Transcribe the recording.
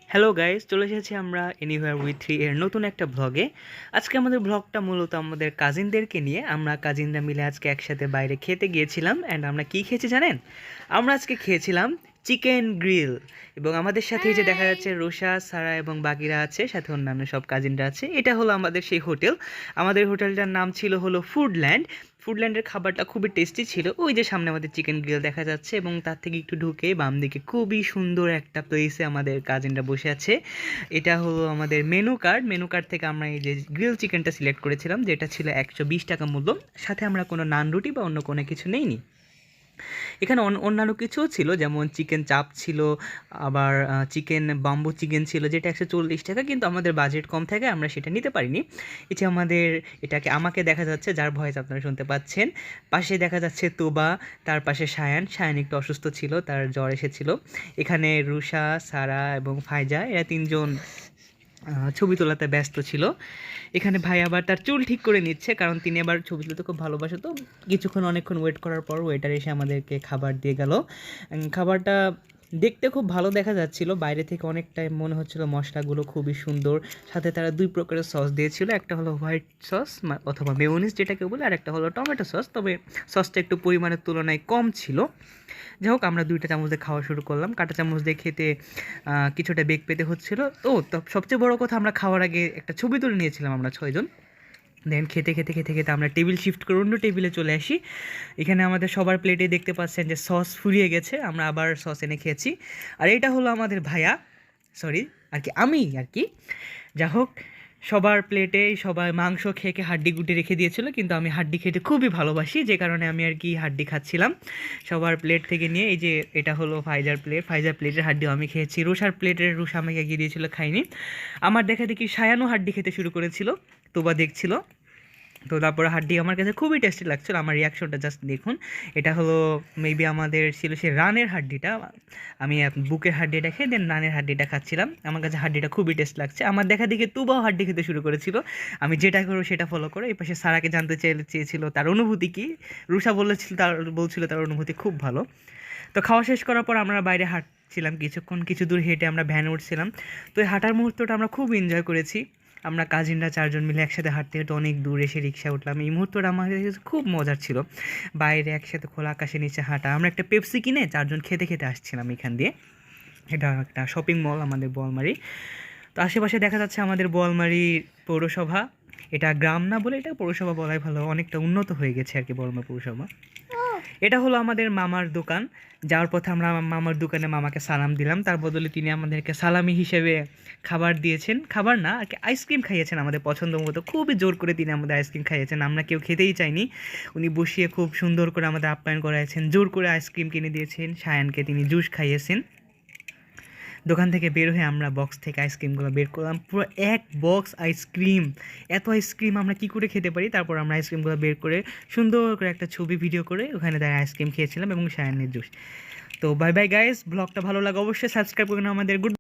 Hello guys, চলে এসেছি আমরা এনিওয়্যার উইথ থ্রি এর নতুন একটা ব্লগে। আজকে আমাদের ব্লগটা মূলত আমাদের কাজিনদেরকে নিয়ে। আমরা কাজিনরা মিলে আজকে একসাথে বাইরে খেতে গিয়েছিলাম। অ্যান্ড আমরা কী খেয়েছি জানেন? আমরা আজকে খেয়েছিলাম চিকেন গ্রিল। এবং আমাদের সাথে এই যে দেখা হাই। যাচ্ছে রোষা, সারা এবং বাকিরা আছে, সাথে অন্যান্য সব কাজিনরা আছে। এটা হলো আমাদের সেই হোটেল। আমাদের হোটেলটার নাম ছিল হলো ফুডল্যান্ড। ফুডল্যান্ডের খাবারটা খুবই টেস্টি ছিল। ওই যে সামনে আমাদের চিকেন গ্রিল দেখা যাচ্ছে এবং তার থেকে একটু ঢুকে বাম দিকে খুবই সুন্দর একটা প্লেসে আমাদের কাজিনরা বসে আছে। এটা হলো আমাদের মেনু কার্ড থেকে আমরা এই যে গ্রিল চিকেনটা সিলেক্ট করেছিলাম, যেটা ছিল 120 টাকা মূল্য। সাথে আমরা কোনো নান রুটি বা অন্য কোনো কিছু নেইনি। এখানে অন্যান্য কিছুও ছিল, যেমন চিকেন চাপ ছিল, আবার চিকেন বাম্বু চিকেন ছিল, যেটা 140 টাকা, কিন্তু আমাদের বাজেট কম থাকে আমরা সেটা নিতে পারিনি। এই যে আমাকে দেখা যাচ্ছে, যার ভয়েস আপনারা শুনতে পাচ্ছেন। পাশে দেখা যাচ্ছে তোবা, তার পাশে সায়ান একটু অসুস্থ ছিল, তার জ্বর এসেছিল। এখানে রুষা, সারা এবং ফায়জা, এরা তিনজন ছবি তোলাতে ব্যস্ত ছিল। এখানে ভাই আবার তার চুল ঠিক করে নিচ্ছে, কারণ তিনি আবার ছবি তুলতে খুব ভালোবাসে। তো অনেকক্ষণ ওয়েট করার পর ওয়েটার এসে আমাদেরকে খাবার দিয়ে গেল। খাবারটা দেখতে খুব ভালো দেখা যাচ্ছিল, বাইরে থেকে অনেকটাই মনে হচ্ছিল মশলাগুলো খুবই সুন্দর। সাথে তারা 2 প্রকারের সস দিয়েছিল, একটা হলো হোয়াইট সস অথবা মেয়োনিজ যেটাকে বলে, আর একটা হলো টমেটো সস। তবে সসটা একটু পরিমাণের তুলনায় কম ছিল। যাই হোক, আমরা 2টা চামচ দিয়ে খাওয়া শুরু করলাম। কাঁটা চামচ দিয়ে খেতে কিছুটা বেগ পেতে হচ্ছিল। তো সবচেয়ে বড় কথা, আমরা খাওয়ার আগে একটা ছবি তুলে নিয়েছিলাম আমরা 6 জন। দেন খেতে আমরা টেবিল শিফট করে অন্য টেবিলে চলে আসি। এখানে আমাদের সবার প্লেটে দেখতে পাচ্ছেন যে সস ফুরিয়ে গেছে, আমরা আবার সস এনে খেয়েছি। আর এটা হলো আমাদের ভাইয়া, সরি আমি আর কি। যা হোক, সবার প্লেটে সবাই মাংস খেয়ে হাড্ডি গুটি রেখে দিয়েছিল, কিন্তু আমি হাড্ডি খেতে খুবই ভালোবাসি, যে কারণে আমি আর কি হাড্ডি খাচ্ছিলাম সবার প্লেট থেকে নিয়ে। এই যে এটা হলো ফাইজার প্লেটের হাড্ডিও আমি খেয়েছি। রুষার প্লেটের রুষা আমাকে এগিয়ে দিয়েছিল, খাইনি। আমার দেখা দেখি সায়ানও হাড্ডি খেতে শুরু করেছিল, তোবা দেখছিল। তো তারপরে হাড্ডি আমার কাছে খুবই টেস্টি লাগছিল। আমার রিয়াকশনটা জাস্ট দেখুন। এটা হলো মেবি আমাদের ছিল সে রানের হাড্ডিটা। আমি বুকের হাড্ডিটা খেয়ে দেন রানের হাড্ডিটা খাচ্ছিলাম। আমার কাছে হাড্ডিটা খুবই টেস্ট লাগছে। আমার দেখা দেখে তুবাও হাড্ডি খেতে শুরু করেছিল। আমি যেটা করবো সেটা ফলো করে। এই পাশে সারাকে জানতে চেয়েছিল তার অনুভূতি কী। রুষা বলছিল তার অনুভূতি খুব ভালো। তো খাওয়া শেষ করার পর আমরা বাইরে হাঁটছিলাম কিছুক্ষণ, কিছু দূর হেঁটে আমরা ভ্যানে উঠছিলাম। তো এই হাঁটার মুহূর্তটা আমরা খুব এনজয় করেছি। আমরা কাজিনরা 4 জন মিলে একসাথে হাঁটতে হাঁটতে অনেক দূর এসে রিক্সা উঠলাম। এই মুহূর্তটা আমাদের কাছে খুব মজার ছিল। বাইরে একসাথে খোলা আকাশের নিচে হাঁটা। আমরা একটা পেপসি কিনে 4 জন খেতে খেতে আসছিলাম এখান দিয়ে। এটা একটা শপিং মল আমাদের বোয়ালমারি। তো আশেপাশে দেখা যাচ্ছে আমাদের বোয়ালমারি পৌরসভা। এটা গ্রাম না বলে এটা পৌরসভা বলাই ভালো, অনেকটা উন্নত হয়ে গেছে আর কি বোয়ালমারি পৌরসভা। এটা হলো আমাদের মামার দোকান। যাওয়ার পথে আমরা মামার দোকানে মামাকে সালাম দিলাম, তার বদলে তিনি আমাদেরকে সালামি হিসেবে খাবার দিয়েছেন। খাবার না আর কি, আইসক্রিম খাইয়েছেন আমাদের পছন্দ মতো। খুবই জোর করে তিনি আমাদের আইসক্রিম খাইয়েছেন, আমরা কেউ খেতেই চাইনি। উনি বসিয়ে খুব সুন্দর করে আমাদের আপ্যায়ন করাইছেন, জোর করে আইসক্রিম কিনে দিয়েছেন। সায়ানকে তিনি জুস খাইয়েছেন। দোকান থেকে বের হয়ে আমরা বক্স থেকে আইসক্রিমগুলো বের করলাম, পুরো 1 বক্স আইসক্রিম। এত আইসক্রিম আমরা কী করে খেতে পারি? তারপর আমরা আইসক্রিমগুলো বের করে সুন্দর করে একটা ছবি ভিডিও করে ওখানে দাঁড়িয়ে আইসক্রিম খেয়েছিলাম এবং সায়ানের জুস। তো বাই বাই গাইস, ব্লগটা ভালো লাগে অবশ্যই সাবস্ক্রাইব করে নাও আমাদের। গুড